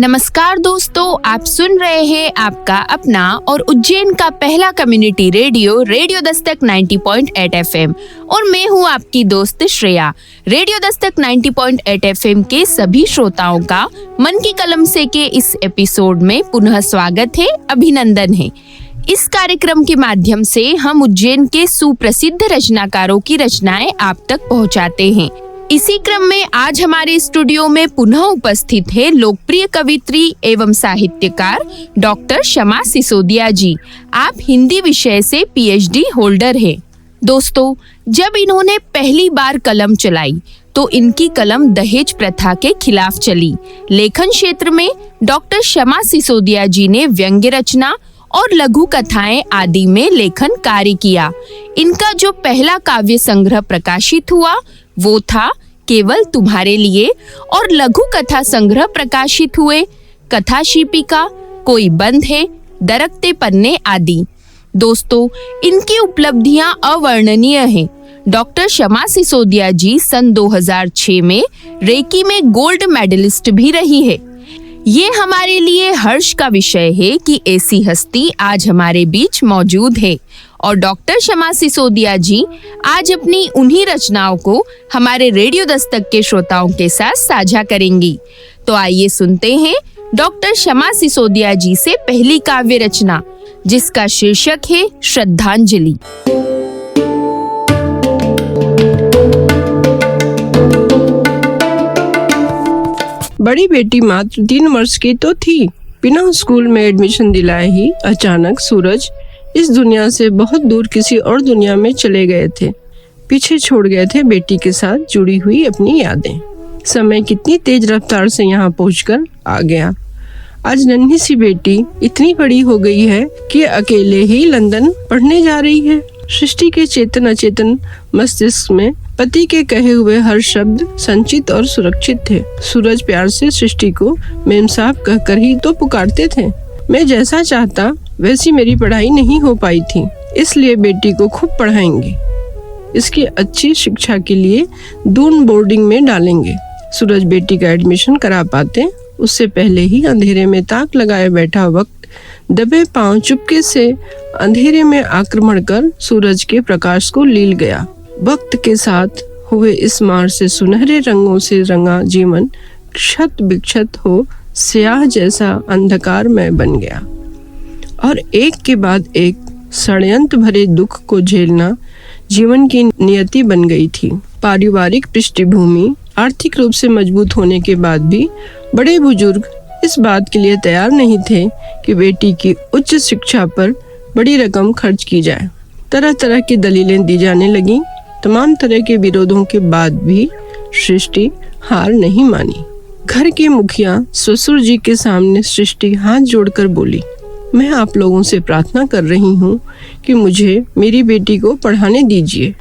नमस्कार दोस्तों, आप सुन रहे हैं आपका अपना और उज्जैन का पहला कम्युनिटी रेडियो दस्तक 90.8 FM और मैं हूं आपकी दोस्त श्रेया। रेडियो दस्तक 90.8 FM के सभी श्रोताओं का मन की कलम से के इस एपिसोड में पुनः स्वागत है, अभिनंदन है। इस कार्यक्रम के माध्यम से हम उज्जैन के सुप्रसिद्ध रचनाकारों की रचनाएं आप तक पहुंचाते हैं। इसी क्रम में आज हमारे स्टूडियो में पुनः उपस्थित है लोकप्रिय कवित्री एवं साहित्यकार डॉक्टर शमा सिसोदिया जी। आप हिंदी विषय से PhD होल्डर है। दोस्तों, जब इन्होंने पहली बार कलम चलाई तो इनकी कलम दहेज प्रथा के खिलाफ चली। लेखन क्षेत्र में डॉक्टर शमा सिसोदिया जी ने व्यंग्य रचना और लघु कथाएं आदि में लेखन कार्य किया। इनका जो पहला काव्य संग्रह प्रकाशित हुआ वो था केवल तुम्हारे लिए, और लघु कथा संग्रह प्रकाशित हुए कथा शिपिका, कोई बंद है, दरकते पन्ने आदि। दोस्तों, इनकी उपलब्धियां अवर्णनीय हैं। डॉक्टर शमा सिसोदिया जी सन 2006 में रेकी में गोल्ड मेडलिस्ट भी रही है। ये हमारे लिए हर्ष का विषय है कि ऐसी हस्ती आज हमारे बीच मौजूद है और डॉक्टर शमा सिसोदिया जी आज अपनी उन्हीं रचनाओं को हमारे रेडियो दस्तक के श्रोताओं के साथ साझा करेंगी। तो आइए सुनते हैं डॉक्टर शमा सिसोदिया जी से पहली काव्य रचना, जिसका शीर्षक है श्रद्धांजलि। बड़ी बेटी मात्र 3 वर्ष की तो थी। बिना स्कूल में एडमिशन दिलाए ही अचानक सूरज इस दुनिया से बहुत दूर किसी और दुनिया में चले गए थे। पीछे छोड़ गए थे बेटी के साथ जुड़ी हुई अपनी यादें। समय कितनी तेज रफ्तार से यहाँ पहुंचकर आ गया। आज नन्ही सी बेटी इतनी बड़ी हो गई है कि अकेले ही लंदन पढ़ने जा रही है। सृष्टि के चेतन अचेतन मस्तिष्क में पति के कहे हुए हर शब्द संचित और सुरक्षित थे। सूरज प्यार से सृष्टि को मेम साहब कहकर ही तो पुकारते थे। मैं जैसा चाहता वैसी मेरी पढ़ाई नहीं हो पाई थी, इसलिए बेटी को खूब पढ़ाएंगे। इसकी अच्छी शिक्षा के लिए दून बोर्डिंग में डालेंगे। सूरज बेटी का एडमिशन करा पाते उससे पहले ही अंधेरे में ताक लगाए बैठा वक्त दबे पांव चुपके से अंधेरे में आक्रमण कर सूरज के प्रकाश को लील गया। वक्त के साथ हुए इस मार से सुनहरे रंगों से रंगा जीवन क्षत विक्षत हो स्याह जैसा अंधकार में बन गया और एक के बाद एक षड्यंत्र भरे दुख को झेलना जीवन की नियति बन गई थी। पारिवारिक पृष्ठभूमि आर्थिक रूप से मजबूत होने के बाद भी बड़े बुजुर्ग इस बात के लिए तैयार नहीं थे कि बेटी की उच्च शिक्षा पर बड़ी रकम खर्च की जाए। तरह तरह की दलीलें दी जाने लगी। तमाम तरह के विरोधों के बाद भी सृष्टि हार नहीं मानी। घर के मुखिया ससुर जी के सामने सृष्टि हाथ जोड़कर बोली, मैं आप लोगों से प्रार्थना कर रही हूँ कि मुझे मेरी बेटी को पढ़ाने दीजिए।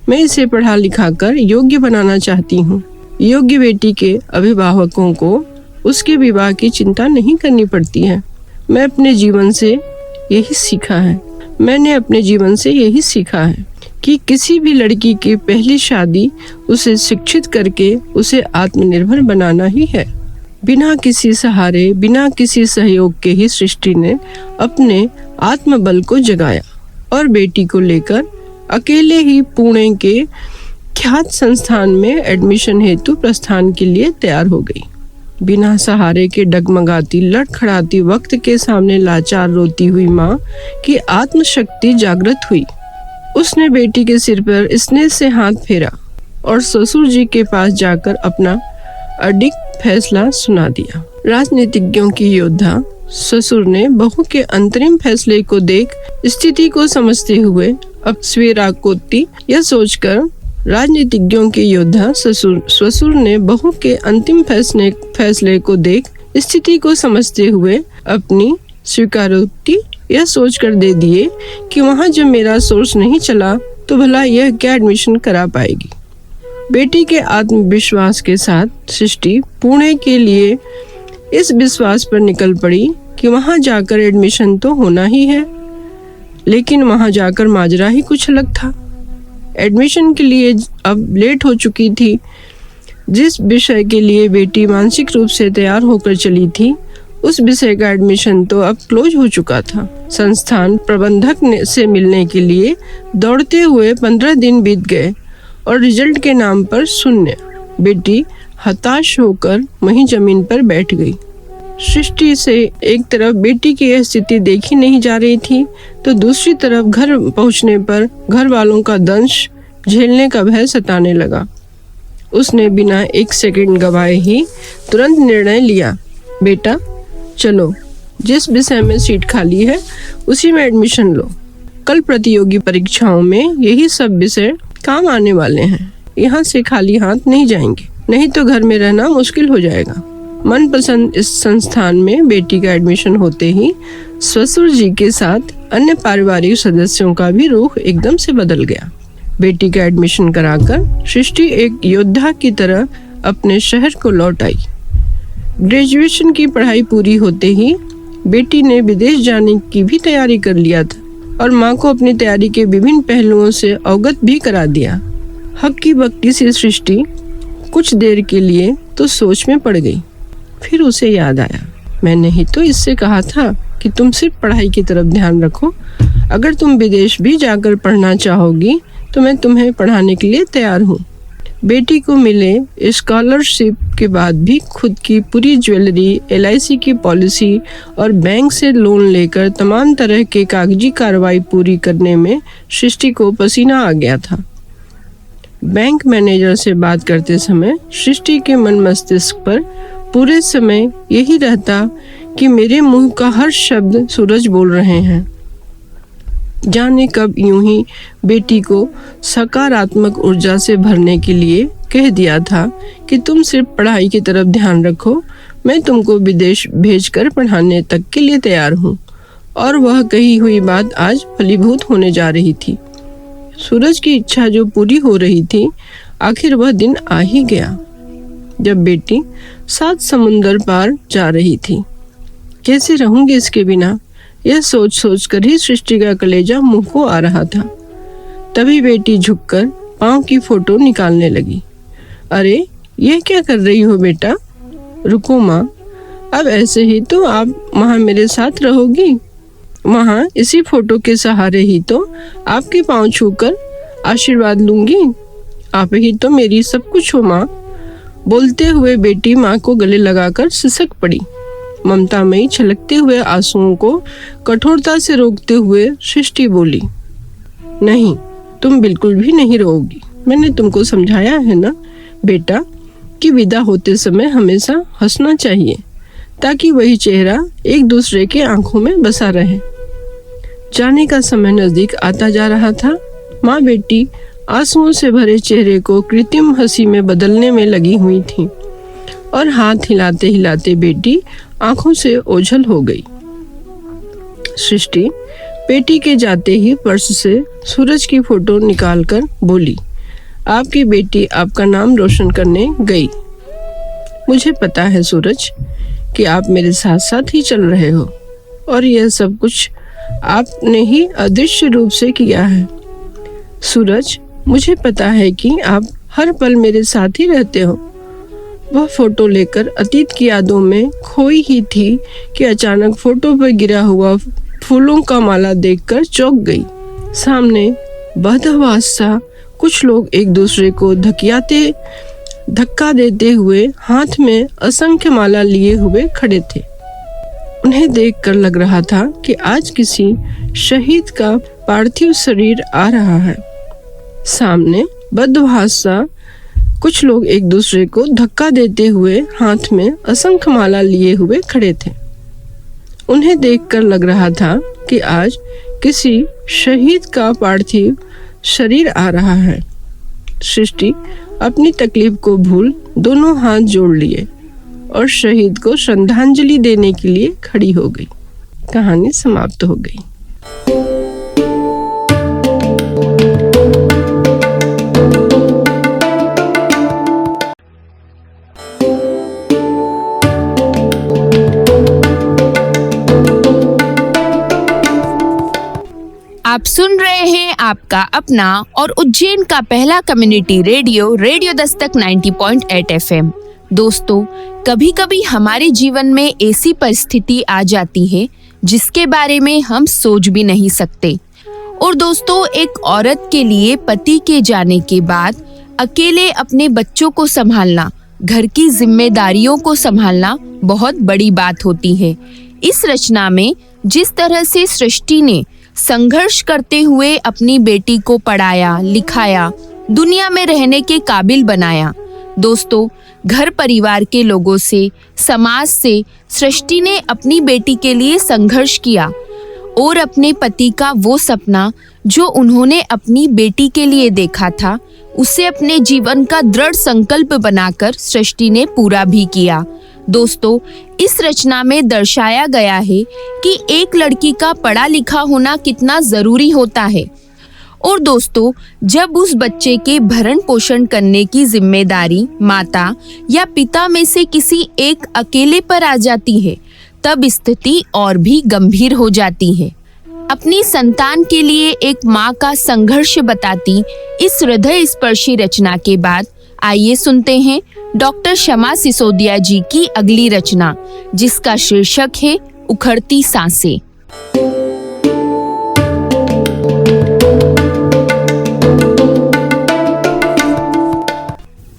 मैं इसे पढ़ा लिखा कर योग्य बनाना चाहती हूँ। योग्य बेटी के अभिभावकों को उसके विवाह की चिंता नहीं करनी पड़ती है। मैंने अपने जीवन से यही सीखा है कि किसी भी लड़की की पहली शादी उसे शिक्षित करके उसे आत्मनिर्भर बनाना ही है। बिना किसी सहारे, बिना किसी सहयोग के ही सृष्टि ने अपने आत्मबल को जगाया और बेटी को लेकर अकेले ही पुणे के ख्यात संस्थान में एडमिशन हेतु प्रस्थान के लिए तैयार हो गई। बिना सहारे के डगमगाती लड़खड़ाती वक्त के सामने लाचार रोती हुई माँ की आत्मशक्ति जागृत हुई। उसने बेटी के सिर पर स्नेह से हाथ फेरा और ससुर जी के पास जाकर अपना अडिग फैसला सुना दिया। राजनीतिज्ञों की योद्धा ससुर ने बहू के अंतरिम फैसले को देख स्थिति को समझते हुए अब स्वेराकोति यह सोचकर राजनीतिज्ञों के योद्धा ससुर ने बहू के अंतिम फैसले को देख स्थिति को समझते हुए अपनी स्वीकारोक्ति यह सोचकर दे दिए कि वहाँ जब मेरा सोर्स नहीं चला तो भला यह क्या एडमिशन करा पाएगी। बेटी के आत्मविश्वास के साथ सृष्टि पुणे के लिए इस विश्वास पर निकल पड़ी कि वहाँ जाकर एडमिशन तो होना ही है। लेकिन वहाँ जाकर माजरा ही कुछ अलग था। एडमिशन के लिए अब लेट हो चुकी थी। जिस विषय के लिए बेटी मानसिक रूप से तैयार होकर चली थी, उस विषय का एडमिशन तो अब क्लोज हो चुका था। संस्थान प्रबंधक से मिलने के लिए दौड़ते हुए 15 दिन बीत गए और रिजल्ट के नाम पर शून्य। बेटी हताश होकर वहीं जमीन पर बैठ गई। सृष्टि से एक तरफ बेटी की यह स्थिति देखी नहीं जा रही थी, तो दूसरी तरफ घर पहुंचने पर घर वालों का दंश झेलने का भय सताने लगा। उसने बिना एक सेकंड गवाए ही तुरंत निर्णय लिया, बेटा चलो, जिस विषय में सीट खाली है उसी में एडमिशन लो। कल प्रतियोगी परीक्षाओं में यही सब विषय काम आने वाले हैं। यहाँ से खाली हाथ नहीं जाएंगे, नहीं तो घर में रहना मुश्किल हो जाएगा। मनपसंद इस संस्थान में बेटी का एडमिशन होते ही ससुर जी के साथ अन्य पारिवारिक सदस्यों का भी रुख एकदम से बदल गया। बेटी का एडमिशन कराकर सृष्टि एक योद्धा की तरह अपने शहर को लौट आई। ग्रेजुएशन की पढ़ाई पूरी होते ही बेटी ने विदेश जाने की भी तैयारी कर लिया था और माँ को अपनी तैयारी के विभिन्न पहलुओं से अवगत भी करा दिया। हक्की बक्की सी सृष्टि कुछ देर के लिए तो सोच में पड़ गई। फिर उसे याद आया, मैंने ही तो इससे कहा था कि तुम सिर्फ पढ़ाई की तरफ ध्यान रखो। अगर तुम विदेश भी जाकर पढ़ना चाहोगी तो मैं तुम्हें पढ़ाने के लिए तैयार हूँ। बेटी को मिले स्कॉलरशिप के बाद भी खुद की पूरी ज्वेलरी, LIC की पॉलिसी और बैंक से लोन लेकर तमाम तरह के कागजी कार्रवाई पूरी करने में सृष्टि को पसीना आ गया था। बैंक मैनेजर से बात करते समय सृष्टि के मन मस्तिष्क पर पूरे समय यही रहता कि मेरे मुंह का हर शब्द सूरज बोल रहे हैं। जाने कब यूं ही बेटी को सकारात्मक ऊर्जा से भरने के लिए कह दिया था कि तुम सिर्फ पढ़ाई की तरफ ध्यान रखो, मैं तुमको विदेश भेजकर पढ़ाने तक के लिए तैयार हूँ। और वह कही हुई बात आज फलीभूत होने जा रही थी। सूरज की इच्छा जो पूरी हो रही थी, आखिर वह दिन आ ही गया जब बेटी 7 समुंदर पार जा रही थी। कैसे रहूंगी इसके बिना, यह सोच सोच कर ही सृष्टि का कलेजा मुंह को आ रहा था। तभी बेटी झुककर पाँव की फोटो निकालने लगी। अरे ये क्या कर रही हो बेटा? रुको माँ, अब ऐसे ही तो आप वहाँ मेरे साथ रहोगी। वहाँ इसी फोटो के सहारे ही तो आपके पाँव छूकर आशीर्वाद लूंगी। आप ही तो मेरी सब कुछ हो माँ। बोलते हुए बेटी माँ को गले लगाकर सिसक पड़ी। ममतामयी छलकते हुए आंसुओं को कठोरता से रोकते हुए सृष्टि बोली, नहीं, तुम बिल्कुल भी नहीं रोओगी। मैंने तुमको समझाया है ना बेटा कि विदा होते समय हमेशा हंसना चाहिए, ताकि वही चेहरा एक दूसरे के आंखों में बसा रहे। जाने का समय नजदीक आता जा रहा था। माँ बेटी आंसुओं से भरे चेहरे को कृत्रिम हंसी में बदलने में लगी हुई थी और हाथ हिलाते हिलाते बेटी आंखों से ओझल हो गई। सृष्टि बेटी के जाते ही पर्स से सूरज की फोटो निकालकर बोली, आपकी बेटी आपका नाम रोशन करने गई। मुझे पता है सूरज कि आप मेरे साथ साथ ही चल रहे हो और यह सब कुछ आपने ही अदृश्य रूप से किया है। सूरज, मुझे पता है कि आप हर पल मेरे साथ ही रहते हो। वह फोटो लेकर अतीत की यादों में खोई ही थी कि अचानक फोटो पर गिरा हुआ फूलों का माला देखकर चौंक गई। सामने बदहवास सा कुछ लोग एक दूसरे को धक्का देते हुए हाथ में असंख्य माला लिए हुए खड़े थे। उन्हें देखकर लग रहा था कि आज किसी शहीद का पार्थिव शरीर आ रहा है। सामने बदहवास सा कुछ लोग एक दूसरे को धक्का देते हुए हाथ में असंख्य माला लिए हुए खड़े थे। उन्हें देखकर लग रहा था कि आज किसी शहीद का पार्थिव शरीर आ रहा है। सृष्टि अपनी तकलीफ को भूल दोनों हाथ जोड़ लिए और शहीद को श्रद्धांजलि देने के लिए खड़ी हो गई। कहानी समाप्त हो गई। आप आप सुन रहे हैं आपका अपना और उज्जैन का पहला community radio radio Dastak 90.8 FM। दोस्तों, कभी कभी हमारे जीवन में ऐसी परिस्थिति आ जाती है जिसके बारे में हम सोच भी नहीं सकते। और दोस्तों, एक औरत के लिए पति के जाने के बाद अकेले अपने बच्चों को संभालना, घर की जिम्मेदारियों को संभालना बहुत बड़ी बात होती है। इस रचना में जिस तरह से सृष्टि ने संघर्ष करते हुए अपनी बेटी को पढ़ाया, लिखाया, दुनिया में रहने के काबिल बनाया, दोस्तों, घर परिवार के लोगों से, समाज से सृष्टि ने अपनी बेटी के लिए संघर्ष किया और अपने पति का वो सपना जो उन्होंने अपनी बेटी के लिए देखा था, उसे अपने जीवन का दृढ़ संकल्प बनाकर सृष्टि ने पूरा भी किया। दोस्तों, इस रचना में दर्शाया गया है कि एक लड़की का पढ़ा लिखा होना कितना जरूरी होता है। और दोस्तों, जब उस बच्चे के भरण पोषण करने की जिम्मेदारी माता या पिता में से किसी एक अकेले पर आ जाती है, तब स्थिति और भी गंभीर हो जाती है। अपनी संतान के लिए एक माँ का संघर्ष बताती इस हृदय स्पर्शी रचना के बाद आइए सुनते हैं डॉक्टर शमा सिसोदिया जी की अगली रचना, जिसका शीर्षक है उखड़ती सांसें।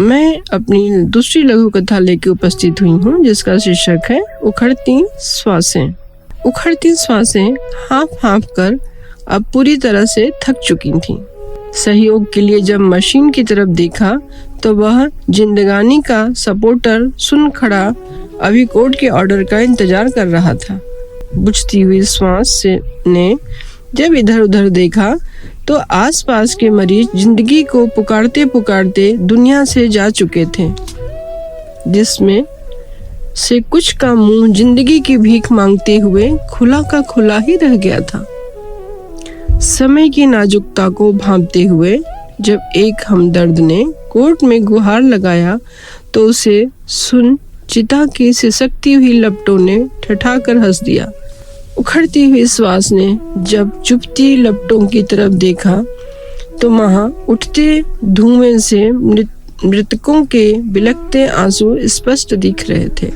मैं अपनी दूसरी लघु कथा लेकर उपस्थित हुई हूँ, जिसका शीर्षक है उखड़ती श्वासें। उखड़ती श्वासें हाँफ कर अब पूरी तरह से थक चुकी थीं। सहयोग के लिए जब मशीन की तरफ देखा तो वह जिंदगानी का सपोर्टर सुन खड़ा अभी कोर्ट के ऑर्डर का इंतजार कर रहा था। बुझती हुई श्वास ने जब इधर उधर देखा तो आसपास के मरीज जिंदगी को पुकारते पुकारते दुनिया से जा चुके थे, जिसमें से कुछ का मुंह जिंदगी की भीख मांगते हुए खुला का खुला ही रह गया था। समय की नाजुकता को भांपते हुए जब एक हमदर्द ने कोर्ट में गुहार लगाया तो उसे सुन चिता की सिसकती हुई लपटों ने ठठाकर हंस दिया। उखड़ती हुई श्वास ने जब चुपती लपटों की तरफ देखा तो वहां उठते धुएं से मृतकों के बिलखते आंसू स्पष्ट दिख रहे थे।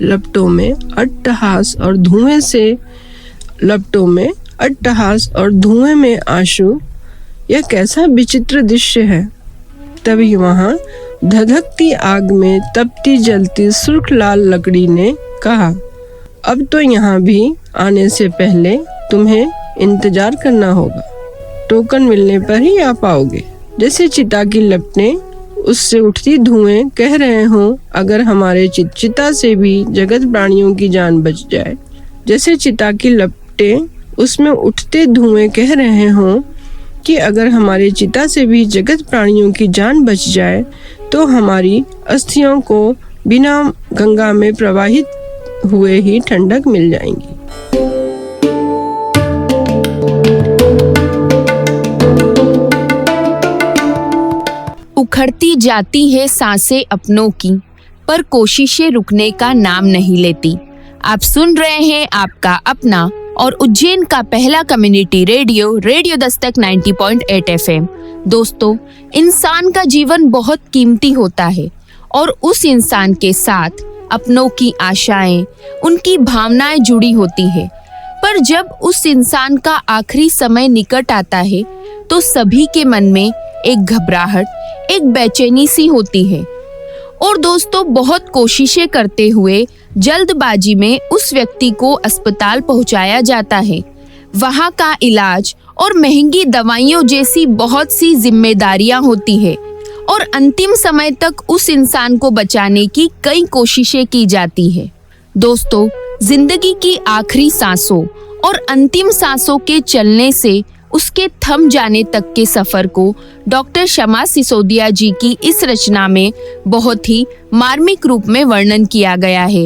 लपटों में अट्टहास और धुएं में आंसू, यह कैसा विचित्र दृश्य है। तभी वहां धधकती आग में तपती जलती सुर्ख लाल लकड़ी ने कहा, अब तो यहाँ भी आने से पहले तुम्हें इंतजार करना होगा, टोकन मिलने पर ही आ पाओगे। जैसे चिता की लपटें उससे उठती धुएं कह रहे हों, अगर हमारे चिता से भी जगत प्राणियों की जान बच जाए। जैसे चिता की लपटें उसमें उठते धुएं कह रहे हों कि अगर हमारे चिता से भी जगत प्राणियों की जान बच जाए तो हमारी अस्थियों को बिना गंगा में प्रवाहित हुए ही ठंडक मिल जाएंगी। उखड़ती जाती है सांसें अपनों की, पर कोशिशें रुकने का नाम नहीं लेती। आप सुन रहे हैं आपका अपना और उज्जैन का पहला community radio radio Dastak 90.8 FM। दोस्तों, इंसान का जीवन बहुत कीमती होता है और उस इंसान के साथ अपनों की आशाएं, उनकी भावनाएं जुड़ी होती है। पर जब उस इंसान का आखिरी समय निकट आता है तो सभी के मन में एक घबराहट, एक बेचैनी सी होती है। और दोस्तों, बहुत कोशिशें करते हुए जल्दबाजी में उस व्यक्ति को अस्पताल पहुंचाया जाता है। वहां का इलाज और महंगी दवाइयों जैसी बहुत सी जिम्मेदारियां होती है और अंतिम समय तक उस इंसान को बचाने की कई कोशिशें की जाती है। दोस्तों, जिंदगी की आखिरी सांसों और अंतिम सांसों के चलने से उसके थम जाने तक के सफर को डॉक्टर शमा सिसोदिया जी की इस रचना में बहुत ही मार्मिक रूप में वर्णन किया गया है।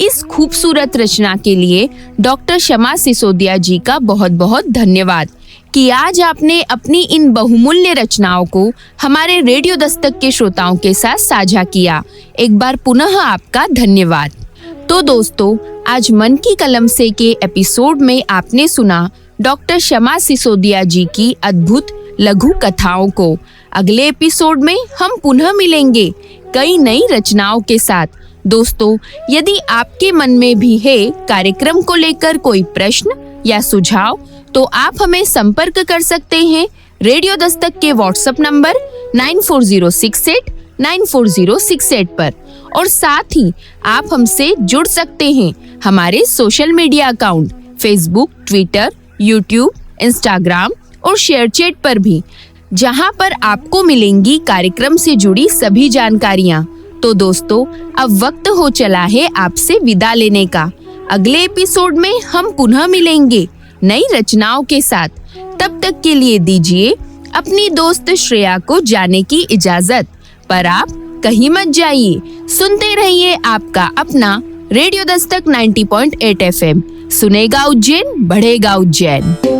इस खूबसूरत रचना के लिए डॉक्टर शमा सिसोदिया जी का बहुत बहुत धन्यवाद कि आज आपने अपनी इन बहुमूल्य रचनाओं को हमारे रेडियो दस्तक के श्रोताओं के साथ साझा किया। एक बार पुनः आपका धन्यवाद। तो दोस्तों, आज मन की कलम से के एपिसोड में आपने सुना डॉक्टर शमा सिसोदिया जी की अद्भुत लघु कथाओं को। अगले एपिसोड में हम पुनः मिलेंगे कई नई रचनाओं के साथ। दोस्तों, यदि आपके मन में भी है कार्यक्रम को लेकर कोई प्रश्न या सुझाव, तो आप हमें संपर्क कर सकते हैं रेडियो दस्तक के व्हाट्सएप नंबर 9406894068 पर, और साथ ही आप हमसे जुड़ सकते हैं हमारे social media account Facebook, Twitter, YouTube, Instagram और शेयरचैट पर भी, जहां पर आपको मिलेंगी कार्यक्रम से जुड़ी सभी जानकारियां। तो दोस्तों, अब वक्त हो चला है आपसे विदा लेने का। अगले एपिसोड में हम पुनः मिलेंगे नई रचनाओं के साथ। तब तक के लिए दीजिए अपनी दोस्त श्रेया को जाने की इजाजत। पर आप कहीं मत जाइए, सुनते रहिए आपका अपना रेडियो दस्तक 90.8 FM। सुनेगा उज्जैन, बढ़ेगा उज्जैन।